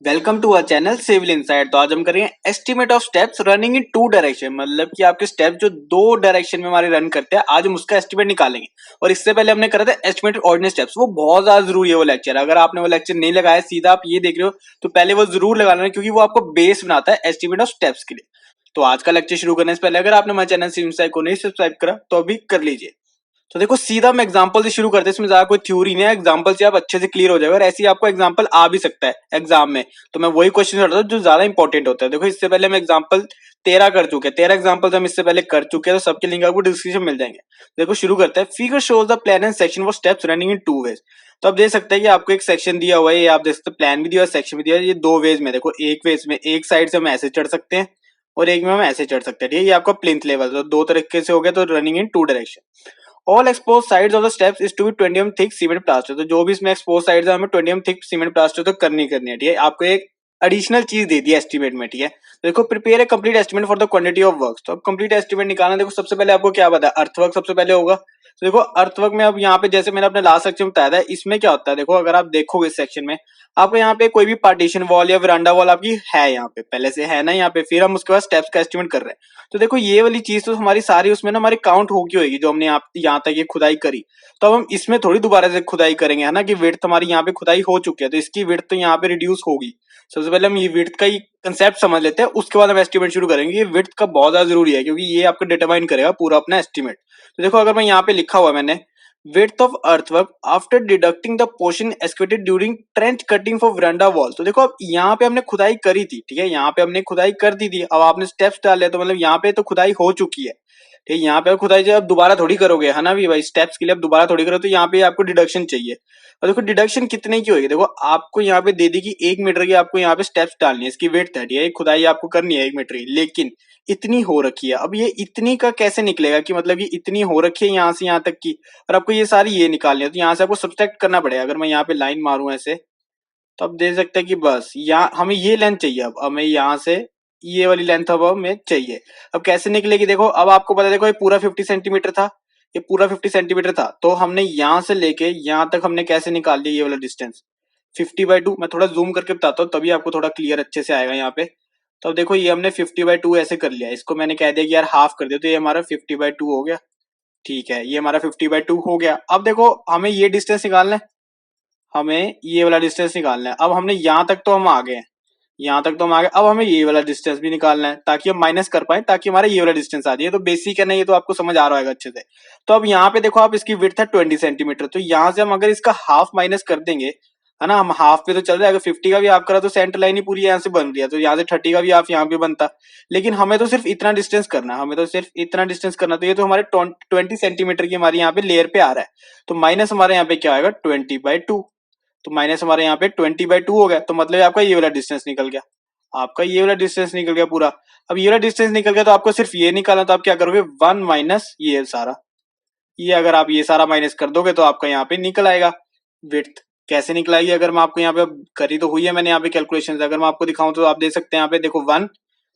Welcome to our channel civil inside. तो आज हम करेंगे estimate of steps running in two direction, मतलब कि आपके स्टेप जो दो डायरेक्शन में हमारे रन करते हैं, आज हम उसका एस्टीमेट निकालेंगे। और इससे पहले हमने करा था एस्टीमेट ऑर्डिनरी स्टेप्स, वो बहुत ज्यादा जरूरी है वो लेक्चर। अगर आपने वो लेक्चर नहीं लगाया, सीधा आप ये देख रहे हो, तो पहले वो जरूर लगा लेना, क्योंकि वो आपको बेस बनाता है एस्टीमेट ऑफ स्टेप्स के लिए। तो आज का लेक्चर शुरू करने से पहले अगर आपने हमारे चैनल सिविल इनसाइड को नहीं सब्सक्राइब करा तो अभी कर लीजिए। तो देखो सीधा हम एग्जांपल से शुरू करते हैं, इसमें ज्यादा कोई थ्योरी नहीं है, एग्जांपल से आप अच्छे से क्लियर हो जाएगा। और ऐसे ही आपको एग्जांपल आ भी सकता है एग्जाम में, तो मैं वही क्वेश्चन करता हूँ जो ज्यादा इंपॉर्टेंट होता है। देखो इससे पहले हम एग्जांपल 13 कर चुके हैं, 13 एग्जांपल हम इससे पहले कर चुके हैं, तो सबके लिंक आपको डिस्क्रिप्शन मिल जाएंगे। देखो शुरू करते हैं। Figure shows the plan and section for steps running in two ways. तो आप देख सकते हैं कि आपको एक सेक्शन दिया हुआ है, ये आप देख सकते हैं, प्लान भी दिया है, सेक्शन भी दिया है। ये दो वेज में, देखो एक वेज में एक साइड से हम ऐसे चढ़ सकते हैं और एक में हम ऐसे चढ़ सकते हैं। ठीक है, ये आपका प्लिंथ लेवल, तो दो तरीके से हो गया। तो running in two direction. All exposed sides of the steps is to be 20 mm thick cement plaster. तो जो भी इसमें एक्सपोज साइड्स है, हमें 20 mm थिक सीमेंट प्लास्टर तो करनी है। ठीक है, आपको एक एडिशनल चीज दे दी है एस्टीमेट में। ठीक है, तो देखो prepare a complete estimate for the quantity of work. तो अब कंप्लीट एस्टीमेट निकालना, देखो सबसे पहले आपको क्या पता है, अर्थवर्क सबसे पहले होगा। तो देखो अर्थवर्क में अब यहाँ पे जैसे मैंने अपने लास्ट सेक्शन में बताया था, इसमें क्या होता है, देखो अगर आप देखोगे इस सेक्शन में, आपको यहाँ पे कोई भी पार्टीशन वॉल या वरांडा वॉल आपकी है, यहाँ पे पहले से है ना, यहाँ पे फिर हम उसके बाद स्टेप्स का एस्टीमेट कर रहे हैं। तो देखो ये वाली चीज तो हमारी सारी उसमें ना हमारी काउंट होगी होगी, जो हमने यहाँ तक ये खुदाई करी। तो अब हम इसमें थोड़ी दोबारा से खुदाई करेंगे, है ना, कि विड्थ हमारी यहाँ पे खुदाई हो चुकी है, तो इसकी विड्थ तो यहाँ पे रिड्यूस होगी। सबसे पहले हम ये विड्थ का ही कंसेप्ट समझ लेते हैं, उसके बाद हम एस्टीमेट शुरू करेंगे। ये विड्थ का बहुत ज्यादा जरूरी है, क्योंकि ये आपको डिटरमाइन करेगा पूरा अपना एस्टीमेट। तो देखो अगर मैं यहाँ पे लिखा हुआ मैंने width of earthwork after deducting the portion excavated during trench cutting for veranda wall। तो देखो अब यहाँ पे हमने खुदाई करी थी, ठीक है, यहाँ पे हमने खुदाई कर दी थी, अब आपने स्टेप्स डाले, तो मतलब यहाँ पे तो खुदाई हो चुकी है। ठीक है, यहाँ पे खुदाई जो अब दोबारा थोड़ी करोगे, है ना, भी भाई स्टेप्स के लिए अब दोबारा थोड़ी करो, तो यहाँ पे आपको डिडक्शन चाहिए। और देखो डिडक्शन कितने की होगी, देखो आपको यहाँ पे दे दी कि 1 मीटर की आपको यहाँ पे स्टेप्स डालनी है, इसकी वेट 30 है, खुदाई आपको करनी है 1 मीटर की, लेकिन इतनी हो रखी है। अब ये इतनी का कैसे निकलेगा, कि मतलब ये इतनी हो रखी है यहाँ से यहाँ तक की, और आपको ये सारी ये निकालनी है, तो यहाँ से आपको सब्सट्रैक्ट करना पड़ेगा। अगर मैं यहाँ पे लाइन मारूं ऐसे, तो आप देख सकते हैं कि बस यहाँ हमें ये लेंथ चाहिए, अब हमें यहाँ से ये वाली लेंथ अब हमें चाहिए। अब कैसे निकलेगी, देखो अब आपको पता है, देखो ये पूरा 50 सेंटीमीटर था, ये पूरा 50 सेंटीमीटर था, तो हमने यहाँ से लेके यहाँ तक हमने कैसे निकाल लिया ये वाला डिस्टेंस, 50/2। मैं थोड़ा जूम करके बताता हूँ, तभी आपको थोड़ा क्लियर अच्छे से आएगा यहाँ पे। तो अब देखो ये हमने 50/2 ऐसे कर लिया, इसको मैंने कह दिया कि यार हाफ कर दिया, तो ये हमारा 50/2 हो गया। ठीक है, ये हमारा 50/2 हो गया। अब देखो हमें ये डिस्टेंस निकालना है, हमें ये वाला डिस्टेंस निकालना है। अब हमने यहाँ तक तो हम आ गए हैं, यहाँ तक तो हम आ गए, अब हमें ये वाला डिस्टेंस भी निकालना है, ताकि हम माइनस कर पाए, ताकि हमारा ये वाला डिस्टेंस आ जाए। तो बेसिक है ना, ये तो आपको समझ आ रहा होगा अच्छे से। तो अब यहाँ पे देखो आप, इसकी विड्थ है 20 सेंटीमीटर, तो यहाँ से हम अगर इसका हाफ माइनस कर देंगे, है ना, हम हाफ पे तो चल रहा है, अगर 50 का भी आप करा तो सेंटर लाइन ही पूरी यहाँ से बन रही है, तो यहाँ से 30 का भी आप यहाँ पे बनता। लेकिन हमें तो सिर्फ इतना डिस्टेंस करना है, हमें तो सिर्फ इतना डिस्टेंस करना, तो ये तो हमारे 20 सेंटीमीटर की हमारे यहाँ पे लेयर पे आ रहा है। तो माइनस हमारे यहाँ पे क्या आएगा, 20/2। तो माइनस हमारे यहाँ पे 20/2 हो गया, तो मतलब आपका ये वाला डिस्टेंस निकल गया, आपका ये वाला डिस्टेंस निकल गया पूरा। अब ये वाला डिस्टेंस निकल गया, तो आपको सिर्फ ये निकालना, तो आप क्या करोगे, 1 माइनस ये सारा, ये अगर आप ये सारा माइनस कर दोगे तो आपका यहाँ पे निकल आएगा विड्थ। कैसे निकलाएगी, अगर मैं आपको यहाँ पे करी तो हुई है मैंने यहाँ पे कैलकुलेशन, अगर मैं आपको दिखाऊं तो आप देख सकते हैं यहाँ पे, देखो 1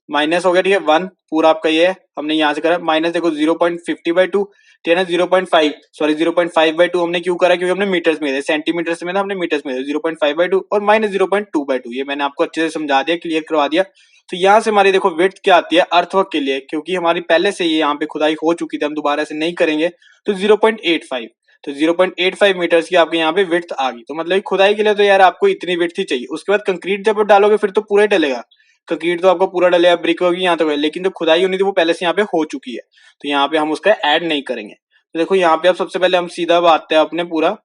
माइनस हो गया, ठीक है, 1 पूरा आपका ये है, हमने यहाँ से करा माइनस, देखो 0.50/2, ठीक है ना, 0.5 सॉरी 0.5/2 हमने क्यों करा, क्योंकि हमने मीटर्स में, सेंटीमीटर्स में था, हमने मीटर्स में 0.5/2 और माइनस 0.2/2, ये मैंने आपको अच्छे से समझा दिया, क्लियर करवा दिया। तो यहाँ से हमारी देखो विड्थ क्या आती है अर्थवर्क के लिए, क्योंकि हमारी पहले से ये यहाँ पे खुदाई हो चुकी थी, हम दोबारा से नहीं करेंगे, तो 0.85, तो 0.85 मीटर्स की आपके यहाँ पे विड्थ आ गई। तो मतलब खुदाई के लिए तो यार आपको इतनी विड्थ ही चाहिए। उसके बाद कंक्रीट जब डालोगे फिर तो पूरा ही डलेगा, कंक्रीट तो आपको पूरा डलेगा, ब्रिक होगी यहाँ तक, लेकिन जो खुदाई होनी थी वो पहले से यहाँ पे हो चुकी है, तो यहाँ पे हम उसका ऐड नहीं करेंगे। तो देखो यहाँ पे अब सबसे पहले हम सीधा आते हैं अपने पूरा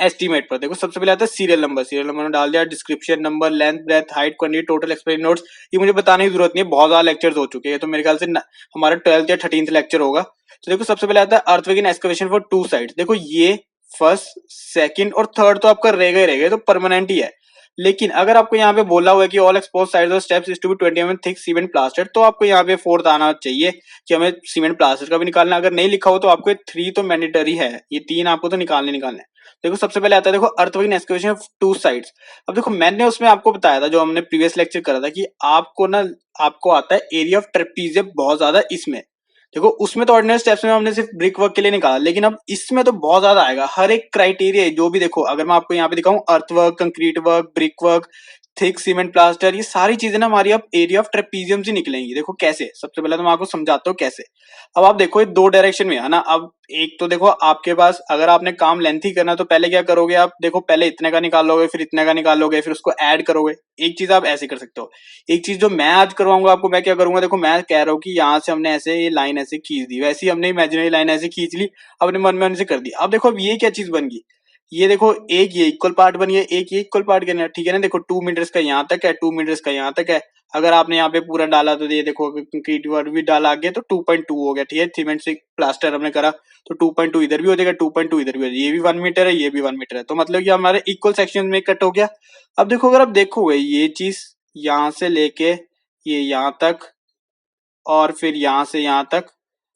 एस्टीमेट पर। देखो सबसे पहले आता है सीरियल नंबर, सीरियल नंबर डाल दिया, description number, length, breadth, height, quantity, total explain notes, ये मुझे बताने की जरूरत नहीं है, बहुत ज्यादा लेक्चर्स हो चुके हैं, तो मेरे ख्याल से हमारा 12th या 13th लेक्चर होगा। तो देखो सबसे पहले आता है earthwork in excavation for 2 sides. देखो ये फर्स्ट, सेकंड और थर्ड तो आपका रहेगा ही रहेगा, तो परमानेंट ही है। लेकिन अगर आपको यहाँ पे बोला हुआ है कि all exposed sides of steps is to be 20 mm thick cement plaster, तो आपको यहाँ पे फोर्थ आना चाहिए कि हमें सीमेंट प्लास्टर का भी निकालना। अगर नहीं लिखा हो तो आपको 3 तो मैंडेटरी है, ये 3 आपको तो निकालने है। देखो सबसे पहले आता है, देखो earthwork in excavation of 2 sides. अब देखो मैंने उसमें आपको बताया था, जो हमने प्रीवियस लेक्चर करा था, कि आपको ना आपको आता है एरिया ऑफ ट्रेपीजियम बहुत ज्यादा इसमें। देखो उसमें तो ऑर्डिनरी स्टेप्स में हमने सिर्फ ब्रिक वर्क के लिए निकाला, लेकिन अब इसमें तो बहुत ज्यादा आएगा, हर एक क्राइटेरिया जो भी। देखो अगर मैं आपको यहाँ पे दिखाऊं, अर्थ work, concrete work, brick work, thick cement plaster, ये सारी चीजें ना हमारी अब एरिया ऑफ ट्रेपीजियम से निकलेंगी। देखो कैसे, सबसे पहले तो मैं आपको समझाता हूँ कैसे। अब आप देखो ये दो डायरेक्शन में है ना। अब एक तो देखो आपके पास अगर आपने काम लेंथी करना है तो पहले क्या करोगे आप, देखो पहले इतने का निकालोगे, फिर इतने का निकालोगे, फिर उसको ऐड करोगे। एक चीज आप ऐसे कर सकते हो। एक चीज जो मैं आज करवाऊंगा आपको, मैं क्या करूंगा, देखो मैं कह रहा हूँ कि यहाँ से हमने ऐसे ये लाइन ऐसे खींच दी, वैसे ही हमने इमेजिनरी लाइन ऐसे खींच ली, अपने मन में से कर दी। अब देखो अब ये क्या चीज बन गई, ये देखो एक ये इक्वल पार्ट बनी है, एक ये इक्वल पार्ट करना, ठीक है ना। देखो 2 मीटर्स का यहाँ तक है, 2 मीटर्स का यहाँ तक है। अगर आपने यहाँ पे पूरा डाला तो ये देखो कंक्रीट वर्क भी डाला आगे तो 2.2 हो गया, ठीक है। सीमेंट से प्लास्टर हमने करा तो 2.2 इधर भी हो जाएगा, 2.2 इधर भी हो जाएगा। ये भी 1 मीटर है, ये भी 1 मीटर है, तो मतलब ये हमारे इक्वल सेक्शन में कट हो गया। अब देखो अगर आप देखोगे ये चीज यहाँ से लेके ये यहाँ तक, और फिर यहाँ से यहाँ तक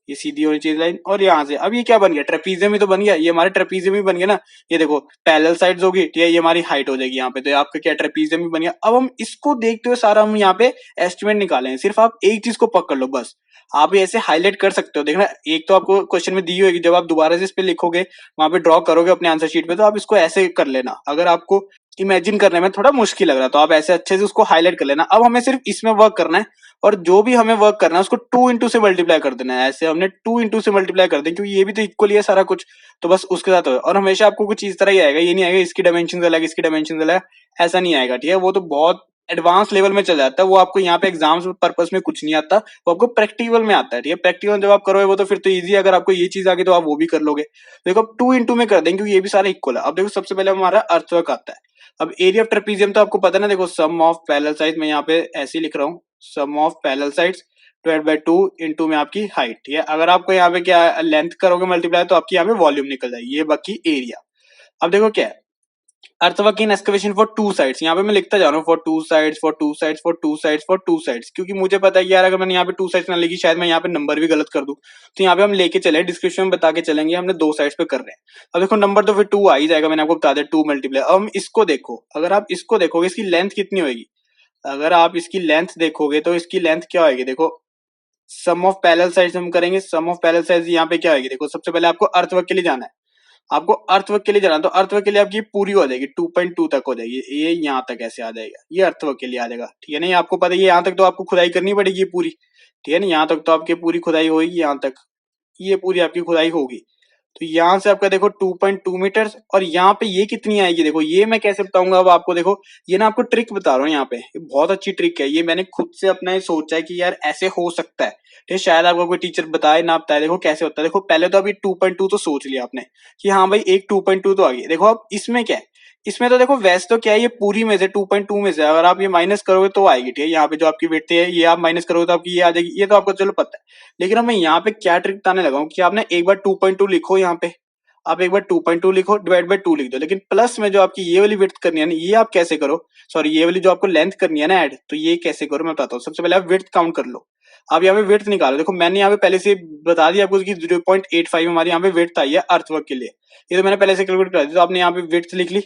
ये सीधी होनी चाहिए लाइन, और यहाँ से अब ये क्या बन गया, ट्रेपीजियम ही तो बन गया, ये हमारे ट्रेपीजियम ही बन गया ना। ये देखो पैरेलल साइड्स होगी, ठीक है, ये हमारी हाइट हो जाएगी यहाँ पे, तो ये आपका क्या ट्रेपीजियम ही बन गया। अब हम इसको देखते हुए सारा हम यहाँ पे एस्टिमेट निकालेंगे। सिर्फ आप एक चीज को पकड़ लो बस, आप ये ऐसे हाईलाइट कर सकते हो। देखना एक तो आपको क्वेश्चन में दी होगी, जब आप दोबारा से इस पे लिखोगे वहां पे ड्रॉ करोगे अपने आंसर शीट पे, तो आप इसको ऐसे कर लेना। अगर आपको इमेजिन करने में थोड़ा मुश्किल लग रहा है तो आप ऐसे अच्छे से उसको हाईलाइट कर लेना। अब हमें सिर्फ इसमें वर्क करना है, और जो भी हमें वर्क करना है उसको 2 इंटू से मल्टीप्लाई कर देना है। ऐसे हमने 2 इंटू से मल्टीप्लाई कर दें, क्योंकि ये भी तो इक्वल ही है सारा कुछ, तो बस उसके साथ हो। और हमेशा आपको कुछ इस तरह ही आएगा, ये नहीं आएगा इसकी डायमेंशन अलग इसकी डायमेंशन अलग, ऐसा नहीं आएगा, ठीक है। वो तो बहुत एडवांस लेवल में चल जाता है, वो आपको यहाँ पे एग्जाम्स पर्पस में कुछ नहीं आता, वो आपको प्रैक्टिकल में आता है, ठीक है। प्रैक्टिकल जब आप करोगे वो तो फिर तो ईजी है, अगर आपको ये चीज आ गई तो आप वो भी कर लोगे। देखो अब 2 इंटू में कर देंगे क्योंकि ये भी सारा इक्वल है। अब देखो सबसे पहले हमारा अर्थवर्क आता है। अब एरिया ऑफ ट्रेपीजियम तो आपको पता है ना, देखो सम ऑफ पैरेलल साइड्स, मैं यहाँ पे ऐसे ही लिख रहा हूँ, sum of parallel sides divide by 2 into में आपकी हाइट, ठीक है। अगर आपको यहाँ पे क्या लेंथ करोगे मल्टीप्लाई तो आपकी यहाँ पे वॉल्यूम निकल जाएगी, ये बाकी एरिया। अब देखो क्या है, earthwork in excavation for two sides, यहाँ पे मैं लिखता जा रहा हूँ for two sides for two sides for two sides for two sides, क्योंकि मुझे पता है कि यार अगर मैंने यहाँ पे टू साइड्स ना लिखी शायद मैं यहाँ पे नंबर भी गलत कर दूं, तो यहाँ पे हम लेके चले डिस्क्रिप्शन में बता के चलेंगे हमने दो साइड्स पे कर रहे हैं। अब देखो नंबर तो फिर 2 आ ही जाएगा, मैंने आपको बता दिया 2 मल्टीप्लाई। अब हम इसको देखो, अगर आप इसको देखोगे इसकी लेंथ कितनी होगी, अगर आप इसकी लेंथ देखोगे तो इसकी लेंथ क्या होगी, देखो सम ऑफ पैरेलल साइड्स हम करेंगे, सम ऑफ पैरेलल साइड्स यहाँ पे क्या होगी, देखो सबसे पहले आपको अर्थवर्क के लिए जाना है, आपको अर्थवर्क के लिए जाना, तो अर्थवर्क के लिए आपकी पूरी हो जाएगी 2.2 तक हो जाएगी, ये यहाँ तक ऐसे आ जाएगा, ये अर्थवर्क के लिए आ जाएगा, ठीक है ना। ये आपको पता है यहाँ तक तो आपको खुदाई करनी पड़ेगी पूरी, ठीक है ना, यहाँ तक तो आपकी पूरी खुदाई होगी, यहाँ तक ये पूरी आपकी खुदाई होगी। तो यहाँ से आपका देखो 2.2 मीटर्स, और यहाँ पे ये कितनी आएगी, देखो ये मैं कैसे बताऊंगा अब आपको, देखो ये ना आपको ट्रिक बता रहा हूँ यहाँ पे, ये बहुत अच्छी ट्रिक है, ये मैंने खुद से अपना सोचा है कि यार ऐसे हो सकता है, ठीक है। शायद आपको कोई टीचर बताए ना बताए, देखो कैसे होता है। देखो पहले तो अभी 2.2 तो सोच लिया आपने कि हाँ भाई एक 2.2 तो आ गई। देखो अब इसमें क्या है, इसमें तो देखो वैसे तो क्या है, ये पूरी में से 2.2 में से अगर आप ये माइनस करोगे तो आएगी, ठीक है। यहाँ पे जो आपकी विड्थ है ये आप माइनस करोगे तो आपकी ये आ जाएगी, ये तो आपको चलो पता है। लेकिन अब मैं यहाँ पे क्या ट्रिक बताने लगा हूँ कि आपने एक बार 2.2 लिखो, यहाँ पे आप एक बार 2.2 लिखो डिवाइड बाय 2 लिख दो, लेकिन प्लस में जो आपकी ये वाली विड्थ करनी है ना, ये आप कैसे करो, सॉरी ये वाली जो आपको लेंथ करनी है ना ऐड, तो ये कैसे करो मैं बताता हूँ। सबसे पहले आप विड्थ काउंट कर लो, आप यहाँ पे विड्थ निकालो। देखो मैंने यहाँ पे पहले से बता दिया आपको कि 0.85 हमारी यहाँ पे विड्थ आई है अर्थवर्क के लिए, ये तो मैंने पहले से कैलकुलेट करा दी। तो आपने यहाँ पे विड्थ लिख ली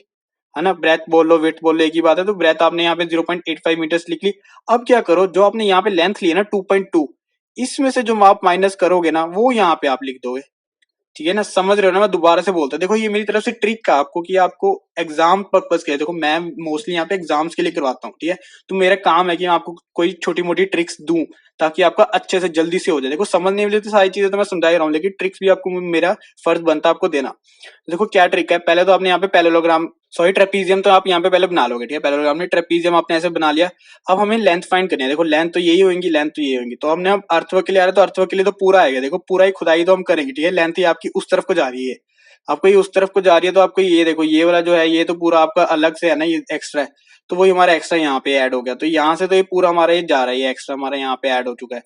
है ना, ब्रेथ बोल लो विड्थ बोल लो एक ही बात है, तो ब्रेथ आपने यहाँ पे 0.85 मीटर्स लिख ली। अब क्या करो, जो आपने यहाँ पे लेंथ ली है ना 2.2, इसमें से जो आप माइनस करोगे ना वो यहाँ पे आप लिख दोगे, ठीक है ना। समझ रहे हो ना, मैं दोबारा से बोलता हूँ, देखो ये मेरी तरफ से ट्रिक है आपको कि आपको एग्जाम पर्पस के लिए, देखो मैं मोस्टली यहाँ पे एग्जाम्स के लिए करवाता हूँ, ठीक है। तो मेरा काम है कि मैं आपको कोई छोटी मोटी ट्रिक्स दूं ताकि आपका अच्छे से जल्दी से हो जाए। देखो समझने वाली तो सारी चीजें तो मैं समझा ही रहा हूँ, लेकिन ट्रिक्स भी आपको मेरा फर्ज बनता है आपको देना। देखो क्या ट्रिक है, पहले तो आपने यहाँ पे पैरेललोग्राम सॉरी ट्रेपीजियम तो आप यहाँ पे पहले बना लोगे, ठीक है। पैरेललोग्राम में ट्रेपीजियम आपने ऐसे बना लिया। अब हमें लेंथ फाइंड करनी है, देखो लेंथ तो यही होगी, लेंथ तो यही होगी, तो हमने अब अर्थवर्क के लिए आ रहा है तो अर्थवर्क के लिए तो पूरा आएगा, देखो पूरा ही खुदाई तो हम करेंगे, ठीक है। लेंथ ही आपकी उस तरफ को जा रही है, आपको ये उस तरफ को जा रही है, तो आपको ये देखो ये वाला जो है ये तो पूरा आपका अलग से है ना, ये एक्स्ट्रा है, तो वही हमारा एक्स्ट्रा यहाँ पे ऐड हो गया, तो यहाँ से तो ये पूरा हमारा ये जा रहा है, ये एक्स्ट्रा हमारा यहाँ पे ऐड हो चुका है।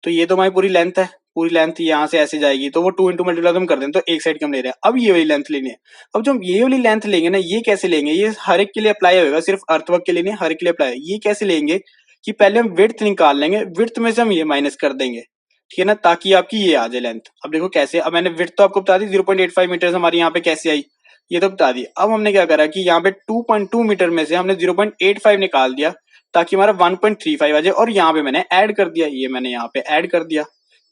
तो ये तो हमारी पूरी लेंथ है, पूरी लेंथ यहाँ से ऐसे जाएगी, तो वो 2 इंटू मल्टीप्लाई हम कर दें तो एक साइड के हम ले रहे हैं। अब ये वाली लेंथ लेनी है, अब जो हम ये वाली लेंथ लेंगे ना, ये कैसे लेंगे, ये हर एक के लिए अप्लाई होगा, सिर्फ अर्थवर्क के लिए नहीं, हर एक के लिए अप्लाई। ये कैसे लेंगे कि पहले हम विड्थ निकाल लेंगे, विड्थ में से हम ये माइनस कर देंगे, ठीक है ना, ताकि आपकी ये आ जाए लेंथ। अब देखो कैसे, अब मैंने विड्थ तो आपको बता दी 0.85 मीटर हमारी यहाँ पे कैसे आई, ये तो बता दी। अब हमने क्या करा कि यहाँ पे 2.2 मीटर में से हमने 0.85 निकाल दिया ताकि हमारा 1.35 आ जाए, और यहाँ पे मैंने ऐड कर दिया, ये मैंने यहाँ पे ऐड कर दिया,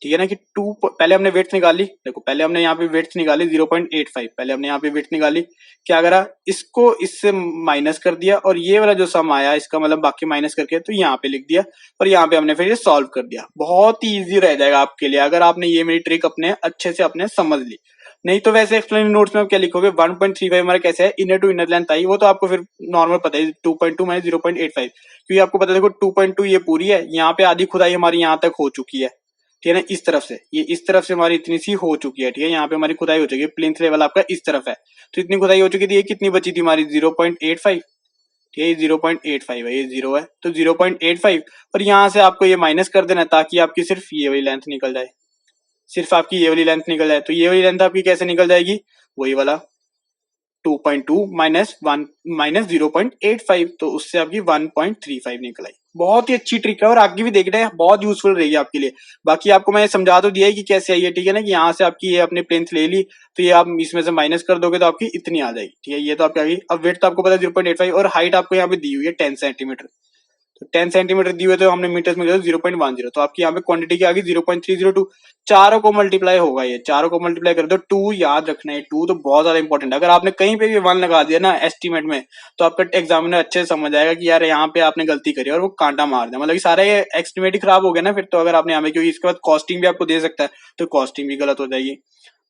ठीक है ना, कि टू पहले हमने विड्थ निकाली, देखो पहले हमने यहाँ पे विड्थ निकाली 0.85, पहले हमने यहाँ पे विड्थ निकाली, क्या करा इसको इससे माइनस कर दिया और ये वाला जो सम आया इसका मतलब बाकी माइनस करके तो यहाँ पे लिख दिया और यहाँ पे हमने फिर ये सॉल्व कर दिया। बहुत ही ईजी रह जाएगा आपके लिए अगर आपने ये मेरी ट्रिक अपने अच्छे से अपने समझ ली। नहीं तो वैसे एक्सप्लेन नोट्स में आप क्या लिखोगे 1.35 हमारा कैसे है, इनर टू इनर लेंथ आई, वो तो आपको फिर नॉर्मल पता है 2.2 माइनस 0.85, क्योंकि आपको पता है देखो 2.2 ये पूरी है, यहाँ पे आधी खुदाई हमारी यहाँ तक हो चुकी है, ठीक है ना, इस तरफ से ये इस तरफ से हमारी इतनी सी हो चुकी है, ठीक है, यहाँ पे हमारी खुदाई हो चुकी है, प्लिंथ लेवल आपका इस तरफ है, तो इतनी खुदाई हो चुकी थी, ये कितनी बची थी हमारी 0.85, ठीक है, 0.85 है, ये 0 है तो 0.85 और यहाँ से आपको ये माइनस कर देना ताकि आपकी सिर्फ ये वाली लेंथ निकल जाए, सिर्फ आपकी ये वाली लेंथ निकल जाए। तो ये वाली लेंथ आपकी कैसे निकल जाएगी, वही वाला 2.2 माइनस 1 माइनस 0.85, तो उससे आपकी 1.35 निकल आई। बहुत ही अच्छी ट्रिक है और आगे भी देखना है, बहुत यूजफुल रहेगी आपके लिए। बाकी आपको मैं समझा तो दिया है कि कैसे आई है, ठीक है ना, कि यहाँ से आपकी ये अपने प्लेन्थ ले ली तो ये आप इसमें से माइनस कर दोगे तो आपकी इतनी आ जाएगी, ठीक है, ये तो आपकी आ गई। अब वेट तो आपको पता है 0.85 और हाइट आपको यहाँ पे दी हुई है 10 सेंटीमीटर, तो 10 सेंटीमीटर दी हुई तो हमने मीटर्स में 0.10, तो आपकी यहाँ पे क्वांटिटी क्या आ गई 0.302। चारों को मल्टीप्लाई होगा, ये चारों को मल्टीप्लाई कर दो, 2 याद रखना है, 2 तो बहुत ज्यादा इंपॉर्टेंट है। अगर आपने कहीं पे भी 1 लगा दिया ना एस्टीमेट में तो आपका एग्जामिनर अच्छे से समझ आएगा कि यार यहाँ पे आपने गलती करी और वो कांटा मार दिया, मतलब कि सारा ये एस्टीमेट ही खराब हो गया ना फिर तो। अगर आपने यहाँ पे, क्योंकि इसके बाद कॉस्टिंग भी आपको दे सकता है तो कॉस्टिंग भी गलत हो जाएगी।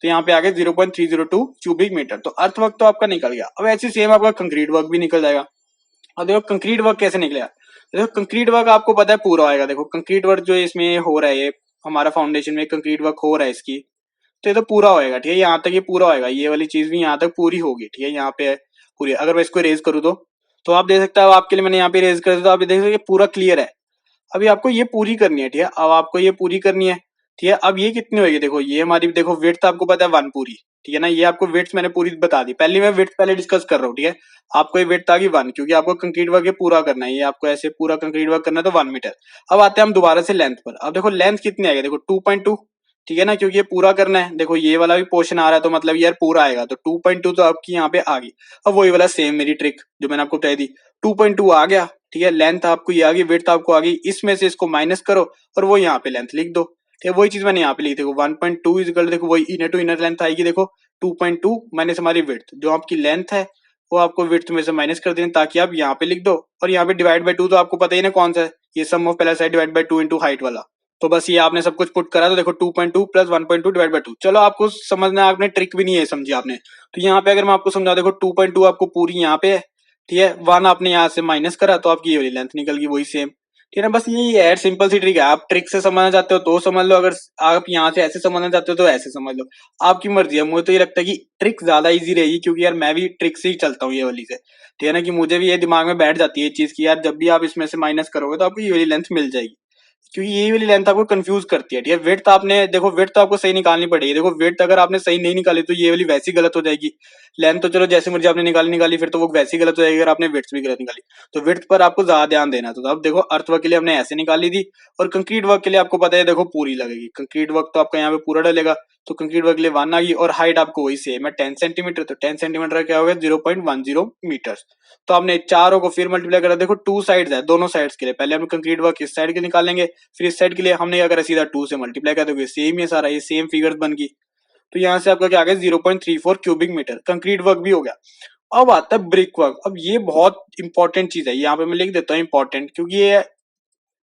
तो यहाँ पे आ गया 0.302 क्यूबिक मीटर, तो अर्थ वर्क तो आपका निकल गया। अब ऐसे सेम आपका कंक्रीट वर्क भी निकल जाएगा। अब देखो कंक्रीट वर्क कैसे निकलेगा, देखो कंक्रीट वर्क आपको पता है पूरा आएगा, देखो कंक्रीट वर्क जो इसमें हो रहा है ये हमारा फाउंडेशन में कंक्रीट वर्क हो रहा है इसकी, तो ये तो पूरा होएगा, ठीक है, यहाँ तक ये पूरा होएगा, ये वाली चीज भी यहाँ तक पूरी होगी, ठीक है, यहाँ पे पूरी। अगर मैं इसको रेज करूँ तो आप देख सकते हो, आपके लिए मैंने यहाँ पे रेज कर दिया तो आप देख सकते हो पूरा क्लियर है। अभी आपको ये पूरी करनी है, ठीक है, अब आपको ये पूरी करनी है, ठीक है। अब ये कितनी होगी, देखो ये हमारी, देखो विड्थ आपको पता है 1 पूरी, ठीक है ना, ये आपको विड्थ मैंने पूरी बता दी, पहले मैं विड्थ पहले डिस्कस कर रहा हूँ, ठीक है। आपको ये विड्थ आ गई 1 क्योंकि आपको कंक्रीट वर्क ये पूरा करना है, ये आपको ऐसे पूरा कंक्रीट वर्क करना है तो 1 मीटर। अब आते हैं हम दोबारा से लेंथ पर। अब देखो लेंथ कितनी आएगी, देखो 2.2, ठीक है ना, क्योंकि ये पूरा करना है, देखो ये वाला भी पोर्शन आ रहा है तो मतलब यार पूरा आएगा, तो 2.2 तो आपकी यहाँ पे आ गई। अब वही वाला सेम मेरी ट्रिक जो मैंने आपको बताई दी, 2.2 आ गया, ठीक है, लेंथ आपको ये आ गई, विड्थ आपको आ गई, इसमें से इसको माइनस करो और वो यहाँ पे लेंथ लिख दो, ठीक है। वही चीज मैंने यहाँ पे लिखी, देखो 1.2 इक्वल, देखो वही इनर टू इनर लेंथ आएगी, देखो 2.2 माइनस हमारी विड्थ, जो आपकी लेंथ है वो आपको विड्थ में से माइनस कर देना ताकि आप यहाँ पे लिख दो, और यहाँ पे डिवाइड बाय 2 तो आपको पता ही ना कौन सा है, ये सम ऑफ पहला side divide by 2 into height वाला। तो बस ये आपने सब कुछ पुट करा तो देखो 2.2 प्लस 1.2 डिवाइड बाय 2। चलो आपको समझना, आपने ट्रिक भी नहीं है समझी आपने, तो यहाँ पे अगर मैं आपको समझा, देखो 2.2 आपको पूरी यहाँ पे है, ठीक है, 1 आपने यहाँ से माइनस करा तो आपकी ये वाली लेंथ निकल गई, वही सेम, ठीक है ना। बस यही है, सिंपल सी ट्रिक है। आप ट्रिक से समझना चाहते हो तो समझ लो, अगर आप यहाँ से ऐसे समझना चाहते हो तो ऐसे समझ लो, आपकी मर्जी है। मुझे तो ये लगता है कि ट्रिक ज्यादा इजी रहेगी, क्योंकि यार मैं भी ट्रिक से ही चलता हूँ ये वाली से, ठीक है ना, कि मुझे भी ये दिमाग में बैठ जाती है चीज की यार जब भी आप इसमें से माइनस करोगे तो आपको ये वाली लेंथ मिल जाएगी, क्योंकि ये वाली लेंथ आपको कंफ्यूज करती है, ठीक है। विड्थ आपने देखो, विड्थ तो आपको सही निकालनी पड़ेगी, देखो विड्थ अगर आपने सही नहीं निकाली तो ये वाली वैसी गलत हो जाएगी। लेंथ तो चलो जैसे मुझे आपने निकाली फिर तो वो वैसी गलत हो जाएगी अगर आपने विड्थ भी गलत निकाली, तो विड्थ पर आपको ज्यादा ध्यान देना है। तो अब देखो अर्थ वर्क के लिए हमने ऐसे निकाली थी, और कंक्रीट वर्क के लिए आपको पता है देखो पूरी लगेगी, कंक्रीट वर्क तो आपका यहाँ पे पूरा डलेगा, तो कंक्रीट वर्क के लिए 1 आ गई, और हाइट आपको वही सेम है 10 सेंटीमीटर, तो 10 सेंटीमीटर क्या होगा 0.10 मीटर। तो आपने चारों को फिर मल्टीप्लाई करा, देखो 2 साइड्स है दोनों साइड्स के लिए, पहले हम कंक्रीट वर्क इस साइड के निकालेंगे, फिर इस साइड के लिए हमने क्या करा सीधा 2 से मल्टीप्लाई कर दोगे, सेम ही सारा, ये सेम फिगर्स बन गई। तो यहाँ से आपका क्या आ गया 0.34 क्यूबिक मीटर, कंक्रीट वर्क भी हो गया। अब आता है ब्रिक वर्क। अब ये बहुत इंपॉर्टेंट चीज है, यहाँ पे मैं लिख देता हूँ इंपॉर्टेंट, क्योंकि ये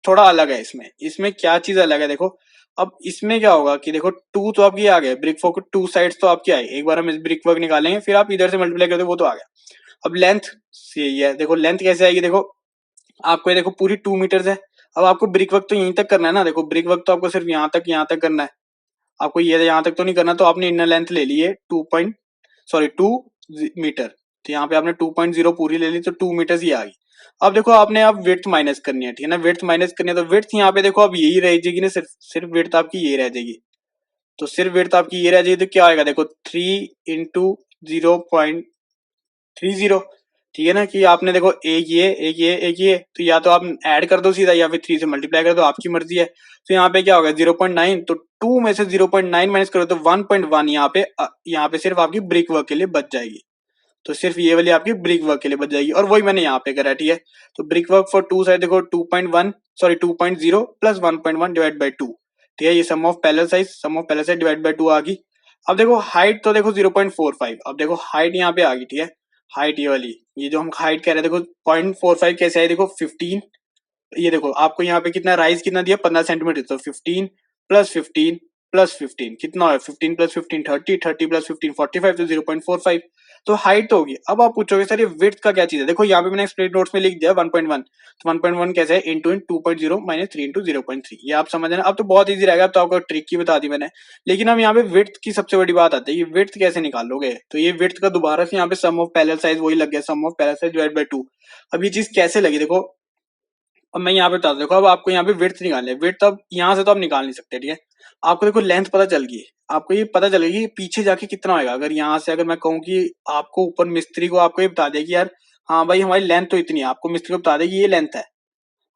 थोड़ा अलग है। इसमें इसमें क्या चीज अलग है, देखो अब इसमें क्या होगा कि देखो 2 तो आपकी आ गए, ब्रिक वर्क 2 साइड्स तो आपकी आई, एक बार हम इस ब्रिक वर्क निकालेंगे फिर आप इधर से मल्टीप्लाई कर दो वो तो आ गया। अब लेंथ यही है, देखो लेंथ कैसे आएगी, देखो आपको ये देखो पूरी 2 मीटर है। अब आपको ब्रिक वर्क तो यहीं तक करना है ना, देखो ब्रिक वर्क तो आपको सिर्फ यहाँ तक करना है, आपको ये यहाँ तक तो नहीं करना, तो आपने इनर लेंथ ले ली है 2 मीटर, तो यहाँ पे आपने 2.0 पूरी ले ली तो 2 मीटर ही आ गई। अब देखो आपने अब विड्थ माइनस करनी है, ठीक है ना, विड्थ माइनस करनी है, तो विड्थ यहाँ पे देखो अब यही रह जाएगी ना, सिर्फ सिर्फ विड्थ आपकी ये रह जाएगी, तो सिर्फ विड्थ आपकी ये रह जाएगी, तो क्या आएगा देखो 3 इंटू 0.30, ठीक है ना, कि आपने देखो एक ये तो या तो आप ऐड कर दो सीधा या फिर 3 से मल्टीप्लाई कर दो, आपकी मर्जी है। तो यहाँ पे क्या होगा 0.9, तो 2 में से 0.9 माइनस करो तो 1.1 यहाँ पे सिर्फ आपकी ब्रिक वर्क के लिए बच जाएगी, तो सिर्फ ये वाली आपकी ब्रिक वर्क के लिए बच जाएगी, और वही मैंने यहाँ पे करा, ठीक है। तो ब्रिक वर्क फॉर 2 साइड देखो 2.0 प्लस 1.1 डिवाइड बाई 2, ठीक है। ये sum of parallel side divide by 2 आ गई। अब देखो हाइट तो देखो 0.45, अब देखो हाइट यहाँ पे आ गई, ठीक है। हाइट ये वाली, ये जो हम हाइट कह रहे हैं देखो 0.45 कैसे आई, देखो 15, ये देखो आपको यहाँ पे कितना राइज कितना दिया 15 सेंटीमीटर, तो 15 + 15 + 15 कितना है, 15 + 15 30, 30 + 15 45, तो 0.45 तो हाइट तो होगी। अब आप पूछोगे सर ये विड्थ का क्या चीज है, देखो यहाँ पे मैंने एक्सप्लेन नोट्स में लिख दिया 1.1, तो 1.1 कैसे है, इंटू 2.0 - 3 × 0.3, ये आप समझ रहे हैं। अब तो बहुत ईजी रहेगा, अब तो आपको ट्रिक की बता दी मैंने। लेकिन अब यहाँ पे विड्थ की सबसे बड़ी बात आती है, ये विड्थ कैसे निकालोगे, तो ये विड्थ का दोबारा से यहाँ पे सम ऑफ पैरेलल साइज वही लग गया, sum of parallel size divide by 2। अब ये चीज कैसे लगी देखो, अब मैं यहाँ पे बता दूं, देखो अब आपको यहाँ पे विड्थ निकालनी है, विड्थ अब यहाँ से तो आप निकाल नहीं सकते, ठीक है। आपको देखो लेंथ पता चल गई, आपको ये पता चलेगी पीछे जाके कितना होगा। अगर यहाँ से अगर मैं कहूँ कि आपको ऊपर मिस्त्री को आपको ये बता दे कि यार हाँ भाई हमारी लेंथ तो इतनी है, आपको मिस्त्री को बता दे कि ये लेंथ है,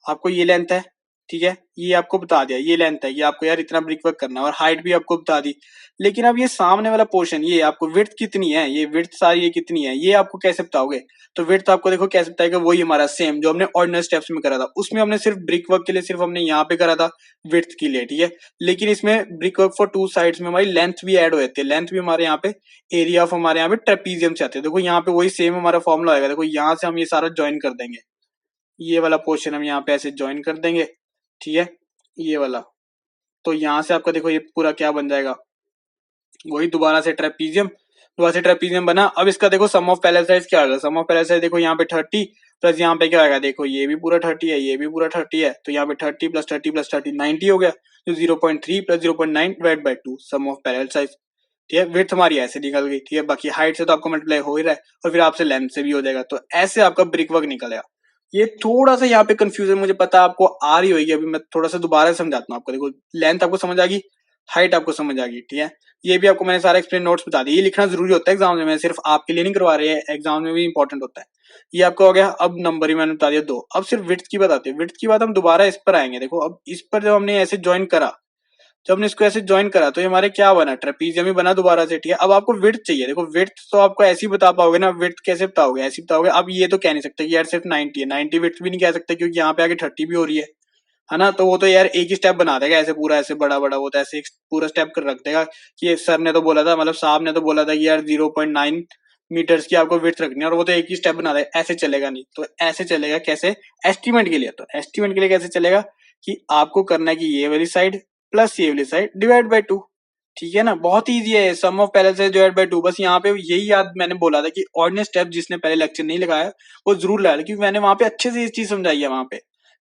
आपको ये लेंथ है, ठीक है, ये आपको बता दिया ये लेंथ है, ये आपको यार इतना ब्रिक वर्क करना है, और हाइट भी आपको बता दी। लेकिन अब ये सामने वाला पोर्शन, ये आपको विड्थ कितनी है, ये विड्थ सारी ये कितनी है, ये आपको कैसे बताओगे। तो विड्थ आपको देखो कैसे बताएगा, वही हमारा सेम जो हमने ऑर्डिनल स्टेप्स में करा था, उसमें हमने सिर्फ ब्रिक वर्क के लिए सिर्फ हमने यहाँ पे करा था विड्थ के लिए, ठीक है। लेकिन इसमें ब्रिक वर्क फॉर 2 साइड्स में हमारी लेंथ भी ऐड हो जाती है, लेंथ भी हमारे यहाँ पे एरिया ऑफ हमारे यहाँ पे ट्रेपीजियम से आते हैं। देखो यहाँ पे वही सेम हमारा फॉर्मूला आएगा, देखो यहाँ से हम ये सारा ज्वाइन कर देंगे, ये वाला पोर्शन हम यहाँ पे ऐसे ज्वाइन कर देंगे, ठीक है, ये वाला। तो यहाँ से आपका देखो ये पूरा क्या बन जाएगा, वही दोबारा से ट्रेपीजियम बना। अब इसका देखो सम ऑफ पैरेलल साइड्स क्या होगा, सम ऑफ पैरेलल साइड देखो यहाँ पे 30 प्लस यहाँ पे क्या आएगा, देखो ये भी पूरा 30 है, ये भी पूरा 30 है, तो यहाँ पे 30 + 30 + 30 90 हो गया, तो 0.3 + 0.9 divide by 2 sum of parallel sides, ठीक है। विड्थ हमारी ऐसे निकल गई, ठीक है। बाकी हाइट से तो आपको मल्टीप्लाई हो ही रहा है, और फिर आपसे लेंथ से भी हो जाएगा, तो ऐसे आपका ब्रिक वर्क निकलेगा। ये थोड़ा सा यहाँ पे कंफ्यूजन मुझे पता है आपको आ रही होगी, अभी मैं थोड़ा सा दोबारा समझाता हूँ आपको। देखो लेंथ आपको समझ आ गई, हाइट आपको समझ आ गई, ठीक है। ये भी आपको मैंने सारा एक्सप्लेन नोट्स बता दिया, ये लिखना जरूरी होता है एग्जाम में, सिर्फ आपके लिए नहीं करवा रहे हैं, एग्जाम में भी इंपॉर्टेंट होता है। ये आपका हो गया। अब नंबर ही मैंने बता दिया 2। अब सिर्फ विड्थ की बताते हैं, विड्थ की बात हम दोबारा इस पर आएंगे। देखो अब इस पर जब हमने ऐसे ज्वाइन करा, जब हमने इसको ऐसे ज्वाइन करा, तो ये हमारे क्या बना, ट्रेपीजियम ही बना दोबारा से, ठीक है। अब आपको विड्थ चाहिए, देखो विड्थ तो आपको ऐसे ही बता पाओगे ना, विड्थ कैसे बताओगे, ऐसे बताओगे। अब ये तो कह नहीं सकते कि यार सिर्फ 90 है, 90 विड्थ भी नहीं कह सकते, क्योंकि यहाँ पे आगे 30 भी हो रही है ना। तो वो तो यार एक ही स्टेप बना देगा ऐसे पूरा, ऐसे बड़ा बड़ा, वो तो ऐसे एक पूरा स्टेप कर रख देगा कि सर ने तो बोला था, मतलब साहब ने तो बोला था कि यार 0.9 मीटर्स की आपको विड्थ रखनी है, और वो तो एक ही स्टेप बना देगा, ऐसे चलेगा नहीं। तो ऐसे चलेगा कैसे, एस्टिमेट के लिए, तो एस्टिमेट के लिए कैसे चलेगा कि आपको करना है कि ये वाली साइड प्लस ये वाली साइड डिवाइड बाय 2, ठीक है ना। बहुत इजी है, sum of parallel side divide by 2। बस यहाँ पे यही याद मैंने बोला था कि ऑर्डिनल स्टेप जिसने पहले लेक्चर नहीं लगाया वो जरूर लगाया, क्योंकि मैंने वहां पे अच्छे से ये चीज समझाई है वहां पे,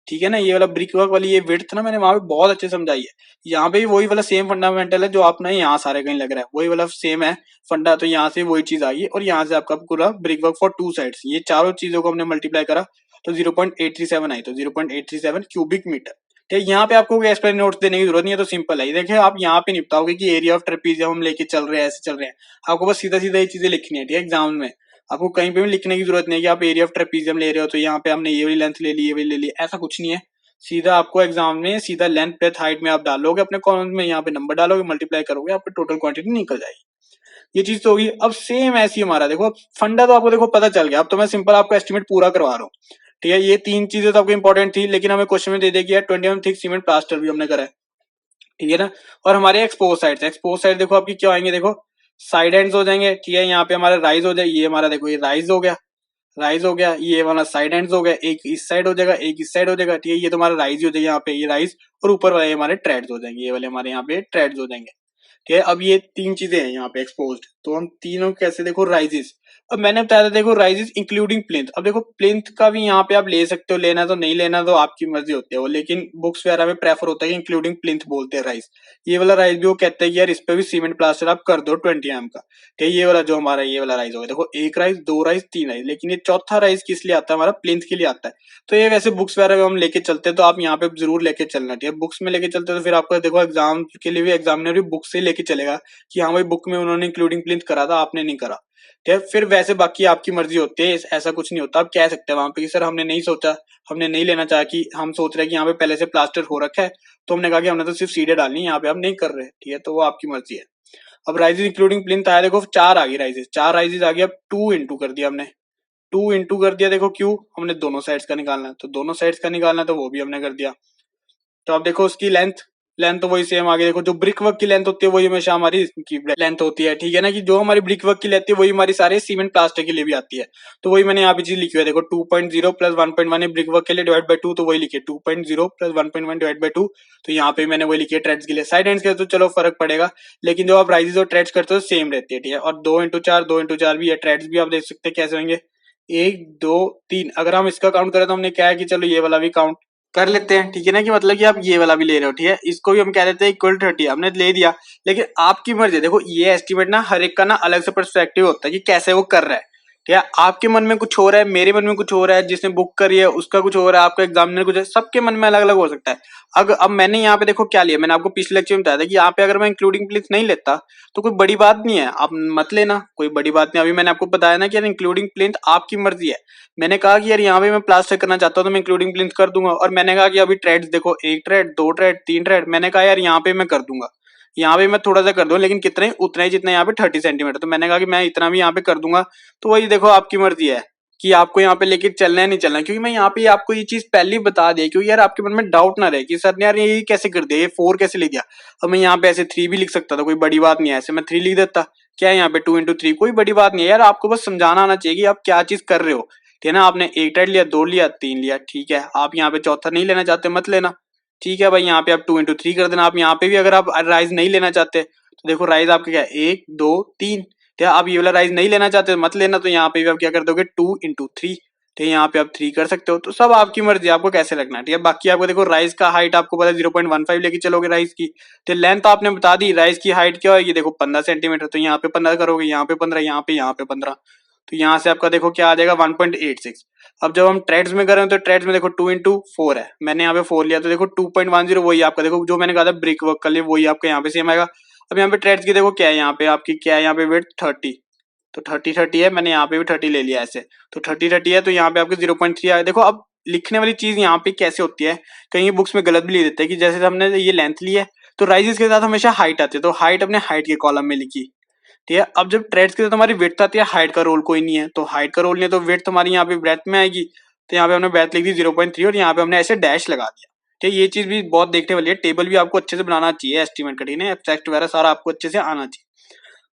ठीक है ना। ये वाला ब्रिक वर्क वाली ये विड्थ ना मैंने वहां पे बहुत अच्छे समझाई है। यहाँ पे भी वही वाला सेम फंडामेंटल है जो आपने यहाँ सारे कहीं लग रहा है, वही वाला सेम है फंडा। तो यहाँ से वही चीज आई है, और यहाँ से आपका पूरा ब्रिक वर्क फॉर 2 साइड्स, ये चारों चीजों को हमने मल्टीप्लाई करा तो 0.837 आई, तो 0.837 क्यूबिक मीटर। ठीक है, यहाँ पे आपको एक्सप्लेन नोट्स देने की जरूरत नहीं है, तो सिंपल है। ये देखिए आप यहाँ पे नहीं बताओगे कि एरिया ऑफ ट्रेपीजियम हम लेके चल रहे हैं, ऐसे चल रहे हैं, आपको बस सीधा सीधा ये चीजें लिखनी है, ठीक है। एग्जाम में आपको कहीं पे भी लिखने की जरूरत नहीं है कि आप एरिया ऑफ ट्रेपीजियम ले रहे हो तो यहाँ पे हमने ये वाली लेंथ ले ली, ये वाली ले ली, ऐसा कुछ नहीं है। सीधा आपको एग्जाम में सीधा लेंथ ब्रेथ हाइट में आप डालोगे अपने कॉलम में, यहाँ पे नंबर डालोगे, मल्टीप्लाई करोगे, आपकी टोटल क्वांटिटी निकल जाएगी। ये चीज तो होगी। अब सेम ऐसी हमारा देखो, अब फंडा तो आपको देखो पता चल गया। अब तो मैं सिंपल आपको एस्टिमेट पूरा करवा रहा हूँ, ठीक है। ये 3 चीजें तो आपको इंपॉर्टेंट थी, लेकिन हमें क्वेश्चन में दे दिया कि यार 21 थिक सीमेंट प्लास्टर भी हमने करा है, ठीक है ना। और हमारे एक्सपोज साइड देखो आपकी क्या आएंगे, देखो साइड एंड्स हो जाएंगे, ठीक है। यहाँ पे हमारा राइज हो जाएगा, ये हमारा देखो ये राइज हो गया, राइज हो गया, ये वाला साइड एंड्स हो गया, एक इस साइड हो जाएगा, एक इस साइड हो जाएगा, ठीक है। ये तो हमारा राइज हो जाएगा यहाँ पे, ये राइज, और ऊपर वाले हमारे ट्रेड्स हो जाएंगे, ये वाले हमारे यहाँ पे ट्रेड्स हो जाएंगे, ठीक है। अब ये 3 चीजें हैं यहाँ पे एक्सपोज्ड, तो हम तीनों कैसे देखो राइजेस। अब मैंने बताया था देखो राइजेस इंक्लूडिंग प्लिंथ। अब देखो प्लिंथ का भी यहाँ पे आप ले सकते हो, लेना तो नहीं लेना तो आपकी मर्जी होती है वो, लेकिन बुक्स वगैरह में प्रेफर होता है कि इंक्लूडिंग प्लिंथ बोलते हैं राइज। ये वाला राइज भी वो कहते हैं कि यार इस पे भी सीमेंट प्लास्टर आप कर दो 20 mm का, ठीक है। ये वाला जो हमारा ये वाला राइज होगा, देखो 1 राइज 2 राइज 3 राइज, लेकिन ये चौथा राइज किस लिए आता है, हमारा प्लिंथ के लिए आता है। तो ये वैसे बुक्स वगैरह में हम लेके चलते हैं, तो आप यहाँ पे जरूर लेके चलना, ठीक है। बुक्स में लेके चलते तो फिर आपको देखो एग्जाम के लिए भी एग्जामिनर भी बुक से लेके चलेगा कि हाँ भाई बुक में उन्होंने इंक्लूडिंग प्लिंथ करा था, आपने नहीं करा, ठीक है। फिर वैसे बाकी आपकी मर्जी होती है, ऐसा कुछ नहीं होता। आप कह सकते हैं वहां पे कि सर हमने नहीं सोचा, हमने नहीं लेना चाहा, कि हम सोच रहे हैं कि यहाँ पे पहले से प्लास्टर हो रखा है, तो हमने कहा कि हमने तो सिर्फ सीढ़ियां डालनी है, यहाँ पे हम नहीं कर रहे, ठीक है। तो वो आपकी मर्जी है। अब राइजेस इंक्लूडिंग प्लिंथ आया, देखो 4 आ गई राइजेस, 4 राइजेस आ गई। अब 2 इंटू कर दिया हमने, 2 इंटू कर दिया, देखो क्यों, हमने दोनों साइड्स का निकालना है, तो दोनों साइड्स का निकालना है, तो वो भी हमने कर दिया। तो अब देखो उसकी लेंथ लेंथ तो वही सेम आगे देखो, जो ब्रिक वर्क की लेंथ होती है वही हमेशा हमारी की लेंथ होती है, ठीक है ना, कि जो हमारी ब्रिक वर्क की लेंथ है वही हमारी सारे सीमेंट प्लास्टर के लिए भी आती है। तो वही मैंने यहाँ पे चीज लिखी हुई है देखो, 2.0 प्लस 1.1 है ब्रिक वर्क के लिए डिवाइड बाय 2, तो वही लिखिए 2.0 प्लस 1.1 डिवाइड बाय 2। तो यहाँ पे मैंने वही लिखी है ट्रेड्स के लिए। साइड एंड्स के तो चलो फर्क पड़ेगा, लेकिन जो आप राइजेस और ट्रेड्स करते हो सेम रहती है, ठीक है। और 2 इंटू 4 भी है, ट्रेड्स भी आप देख सकते हैं कैसे होंगे, 1 2 3। अगर हम इसका काउंट करें तो हमने क्या है कि चलो ये वाला भी काउंट कर लेते हैं, ठीक है ना, कि मतलब कि आप ये वाला भी ले रहे हो, ठीक है, इसको भी हम कह देते हैं इक्वल 30, हमने ले दिया। लेकिन आपकी मर्जी है, देखो ये एस्टिमेट ना हर एक का ना अलग से पर्सपेक्टिव होता है कि कैसे वो कर रहा है, ठीक है। आपके मन में कुछ हो रहा है, मेरे मन में कुछ हो रहा है, जिसने बुक करी है उसका कुछ हो रहा है, आपका एग्जामिनर कुछ है, सबके मन में अलग अलग हो सकता है। अब मैंने यहाँ पे देखो क्या लिया, मैंने आपको पिछले लेक्चर में बताया था कि यहाँ पे अगर मैं इंक्लूडिंग प्लेस नहीं लेता तो कोई बड़ी बात नहीं है, आप मत लेना, कोई बड़ी बात नहीं। अभी मैंने आपको बताया ना कि यार इंक्लूडिंग प्लेन आपकी मर्जी है। मैंने कहा कि यार यहाँ पे मैं प्लास्टर करना चाहता हूँ तो मैं इंक्लूडिंग प्लेन कर दूंगा, और मैंने कहा कि अभी ट्रेड्स देखो, 1 ट्रेड 2 ट्रेड 3 ट्रेड, मैंने कहा यार यहाँ पे मैं कर दूंगा, यहाँ पे मैं थोड़ा सा कर दूंगा, लेकिन कितने, उतना ही जितना यहाँ पे 30 सेंटीमीटर, तो मैंने कहा कि मैं इतना भी यहाँ पे कर दूंगा। तो वही देखो आपकी मर्जी है कि आपको यहाँ पे लेके चलना है नहीं चलना है, क्योंकि मैं यहाँ पे आपको ये चीज पहले ही बता दी, क्योंकि यार आपके मन में डाउट ना रहे कि सर ने यार ये कैसे कर दिया, ये 4 कैसे ले दिया। अब मैं यहाँ पे ऐसे 3 भी लिख सकता था, कोई बड़ी बात नहीं है, ऐसे मैं 3 लिख देता, क्या है यहाँ पे 2 इंटू 3, कोई बड़ी बात नहीं है यार, आपको बस समझाना आना चाहिए कि आप क्या चीज कर रहे हो, ठीक है ना। आपने 1 ट्रेड लिया, 2 लिया, 3 लिया, ठीक है, आप यहाँ पे चौथा नहीं लेना चाहते मत लेना, ठीक है भाई, यहाँ पे आप 2 इंटू 3 कर देना। आप यहाँ पे भी अगर आप राइज नहीं लेना चाहते तो देखो राइज आपके क्या है, 1 2 3, ठीक है। आप ये वाला राइज नहीं लेना चाहते मत लेना, तो यहाँ पे भी आप क्या कर दोगे 2 इंटू 3, ठीक है, यहाँ पे आप 3 कर सकते हो। तो सब आपकी मर्जी, आपको कैसे लगना है, ठीक है। बाकी आपको देखो राइज का हाइट आपको पता है 0.15 लेके चलोगे राइज की, तो लेंथ आपने बता दी, राइज की हाइट क्या होगी देखो 15 सेंटीमीटर, तो यहाँ पे 15 करोगे, यहाँ पे 15, यहाँ पे 15, तो यहाँ से आपका देखो क्या आ जाएगा 1.86। अब जब हम ट्रेड्स में कर रहे हैं तो ट्रेड्स में देखो 2 इंटू 4 है, मैंने यहाँ पे 4 लिया, तो देखो 2.10 वही आपका देखो जो मैंने कहा था ब्रिक वर्क कर लिए वही आपका यहाँ पे सेम आएगा। अब यहाँ पे ट्रेड्स की देखो क्या है, यहाँ पे आपकी क्या है, यहाँ पे वेट 30, तो 30 है, मैंने यहाँ पे भी 30 ले लिया ऐसे, तो 30 है, तो यहाँ पे आपके 0.3 आया। देखो अब लिखने वाली चीज यहाँ पे कैसे होती है, कहीं बुक्स में गलत भी लिख देते हैं कि जैसे हमने ये लेंथ ली है तो राइजेस के साथ हमेशा हाइट आती है, तो हाइट अपने हाइट के कॉलम में लिखी, ठीक है। अब जब ट्रेड्स के साथ हमारी विड्थ आती है, हाइट का रोल कोई नहीं है, तो हाइट का रोल नहीं है, तो विड्थ हमारी यहाँ पे ब्रेथ में आएगी, तो यहाँ पे हमने ब्रेथ लिख दी 0.3 और यहाँ पे हमने ऐसे डैश लगा दिया, ठीक है। ये चीज भी बहुत देखने वाली है, टेबल भी आपको अच्छे से बनाना चाहिए, एस्टिमेट का, ठीक है, एब्स्ट्रैक्ट वगैरह सारा आपको अच्छे से आना चाहिए।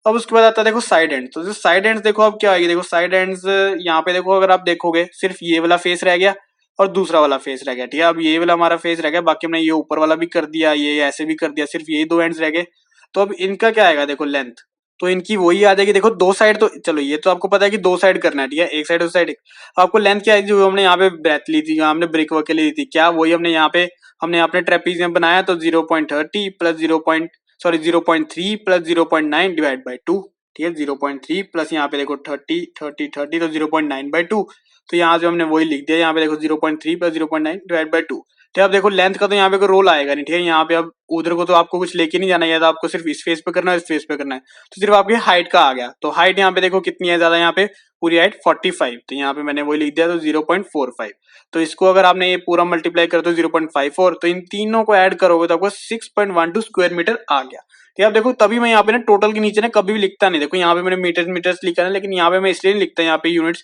अब उसके बाद आता है देखो साइड एंड, तो जो साइड एंड्स देखो अब क्या आएगी, देखो साइड एंड्स यहाँ पे देखो अगर आप देखोगे सिर्फ ये वाला फेस रह गया और दूसरा वाला फेस रह गया, ठीक है। अब ये वाला हमारा फेस रह गया, बाकी हमने ये ऊपर वाला भी कर दिया, ये ऐसे भी कर दिया, सिर्फ यही 2 एंड्स रह गए। तो अब इनका क्या आएगा देखो लेंथ, तो इनकी वही आ जाएगी देखो 2 साइड, तो चलो ये तो आपको पता है कि 2 साइड करना है, ठीक है, एक साइड उस साइड। आपको लेंथ क्या है जो हमने यहाँ पे ब्रेथ ली थी, हमने ब्रिक वर्क के लिए ली थी, क्या वही हमने यहाँ पे हमने अपने ट्रेपीजियम बनाया, तो 0.30 प्लस 0.3 प्लस 0.9 डिवाइड बाई 2, ठीक है, 0.3 प्लस यहाँ पे देखो 30 तो 0.9/2, तो यहाँ से हमने वही लिख दिया, यहाँ पे देखो 0.3 प्लस 0.9 डिवाइड बाई 2। ठीक है, अब देखो लेंथ का तो यहाँ पे कोई रोल आएगा नहीं, ठीक है, यहाँ पे अब उधर को तो आपको कुछ लेके नहीं जाना है, तो आपको सिर्फ इस फेस पे करना है, इस फेस पे करना है, तो सिर्फ आपकी हाइट का आ गया। तो हाइट यहाँ पे देखो कितनी है ज्यादा, यहाँ पे पूरी हाइट 45, तो यहाँ पे मैंने वही लिख दिया, तो 0.45। तो इसको अगर आपने ये पूरा मल्टीप्लाई कर दो 0.54, तो इन तीनों को ऐड करोगे तो आपको 6.12 स्क्वायर मीटर आ गया। ठीक है, अब देखो तभी मैं यहाँ पे ना टोटल के नीचे ना कभी भी लिखता नहीं, देखो यहाँ पे मैंने मीटर्स लिखा है, लेकिन यहाँ पे मैं इसलिए नहीं लिखता, यहाँ पे यूनिट्स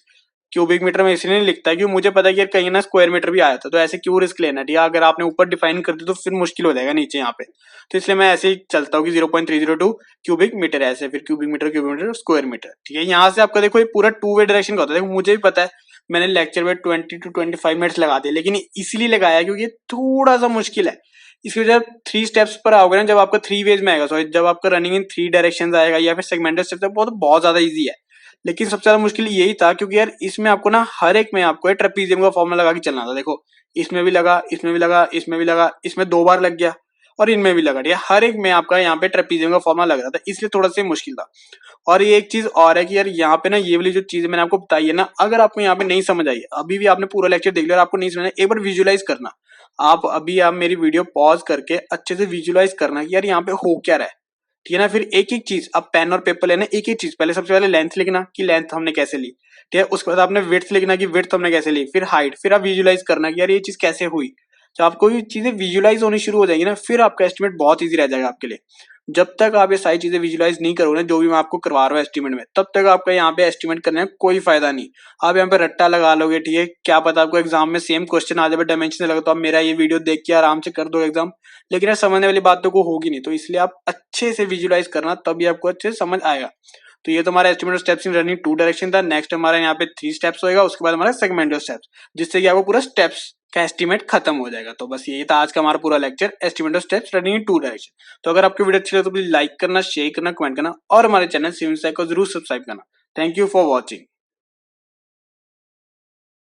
क्यूबिक मीटर में इसलिए नहीं लिखता क्योंकि मुझे पता है कि यार कहीं ना स्क्वायर मीटर भी आया था, तो ऐसे क्यों रिस्क लेना, ठीक है। अगर आपने ऊपर डिफाइन कर दी तो फिर मुश्किल हो जाएगा नीचे यहाँ पे, तो इसलिए मैं ऐसे ही चलता हूँ कि 0.302 क्यूबिक मीटर ऐसे, फिर क्यूबिक मीटर स्क्वायर मीटर, ठीक है। यहाँ से आपका देखो ये पूरा 2 वे डायरेक्शन का होता है, देखो मुझे भी पता है मैंने लेक्चर में 20 to 25 मिनट्स लगा दिए, लेकिन इसीलिए लगाया क्योंकि ये थोड़ा सा मुश्किल है। इसकी वजह 3 स्टेप्स पर आओगे ना, जब आपका 3 वेज में आएगा, सॉरी जब आपका रनिंग इन 3 डायरेक्शन आएगा या फिर सेगमेंटल स्टेप्स, बहुत ज्यादा ईजी है। लेकिन सबसे ज्यादा मुश्किल यही था क्योंकि यार इसमें आपको ना हर एक में आपको ट्रेपीजियम का फॉर्मूला लगा के चलना था। देखो इसमें भी लगा, इसमें भी लगा, इसमें भी लगा, इसमें 2 बार लग गया और इनमें भी लगा, ठीक है, हर एक में आपका यहाँ पे ट्रेपीजियम का फॉर्मूला लग रहा था, इसलिए थोड़ा सा मुश्किल था। और ये एक चीज और है कि यार यहाँ पे ना ये वाली जो चीज मैंने आपको बताई है ना, अगर आपको यहाँ पे नहीं समझ आई, अभी भी आपने पूरा लेक्चर देख लिया और आपको नहीं समझ, एक बार विजुअलाइज करना, आप मेरी वीडियो पॉज करके अच्छे से विजुअलाइज करना कि यार यहाँ पे हो क्या रहा है, ठीक है ना। फिर एक एक चीज, अब पेन और पेपर लेना, एक एक चीज, पहले सबसे पहले लेंथ लिखना कि लेंथ हमने कैसे ली, ठीक है, उसके बाद आपने विड्थ लिखना कि विड्थ हमने कैसे ली, फिर हाइट, फिर आप विजुअलाइज करना कि यार ये चीज कैसे हुई। जब आपको ये चीजें विजुअलाइज होनी शुरू हो जाएगी ना, फिर आपका एस्टिमेट बहुत ईजी रह जाएगा आपके लिए। जब तक आप ये सारी चीजें विजुलाइज नहीं करोगे ना, जो भी मैं आपको करवा रहा हूँ एस्टिमेट में, तब तक आपका यहाँ पे एस्टिमेट करने में कोई फायदा नहीं। आप यहाँ पे रट्टा लगा लोगे, ठीक है, क्या पता आपको एग्जाम में सेम क्वेश्चन आ जाए डायमेंशन लगा, तो आप मेरा ये वीडियो देख के आराम से कर दो एग्जाम, लेकिन ये समझने वाली बात तो को होगी नहीं। तो इसलिए आप अच्छे से विजुलाइज करना, तभी आपको अच्छे से समझ आएगा। तो ये तो हमारा estimate of steps in running 2 direction था। नेक्स्ट हमारा यहाँ पे 3 स्टेप्स होएगा, उसके बाद हमारा सेगमेंट ऑफ स्टेप्स, जिससे कि आपको पूरा स्टेप्स का एस्टिमेट खत्म हो जाएगा। तो बस यही था आज का हमारा पूरा lecture, estimate of steps running in 2 direction. तो अगर आपको वीडियो अच्छी लगे तो प्लीज लाइक करना, शेयर करना, कमेंट करना और हमारे चैनल सिविल साइको को जरूर सब्सक्राइब करना। Thank you for watching.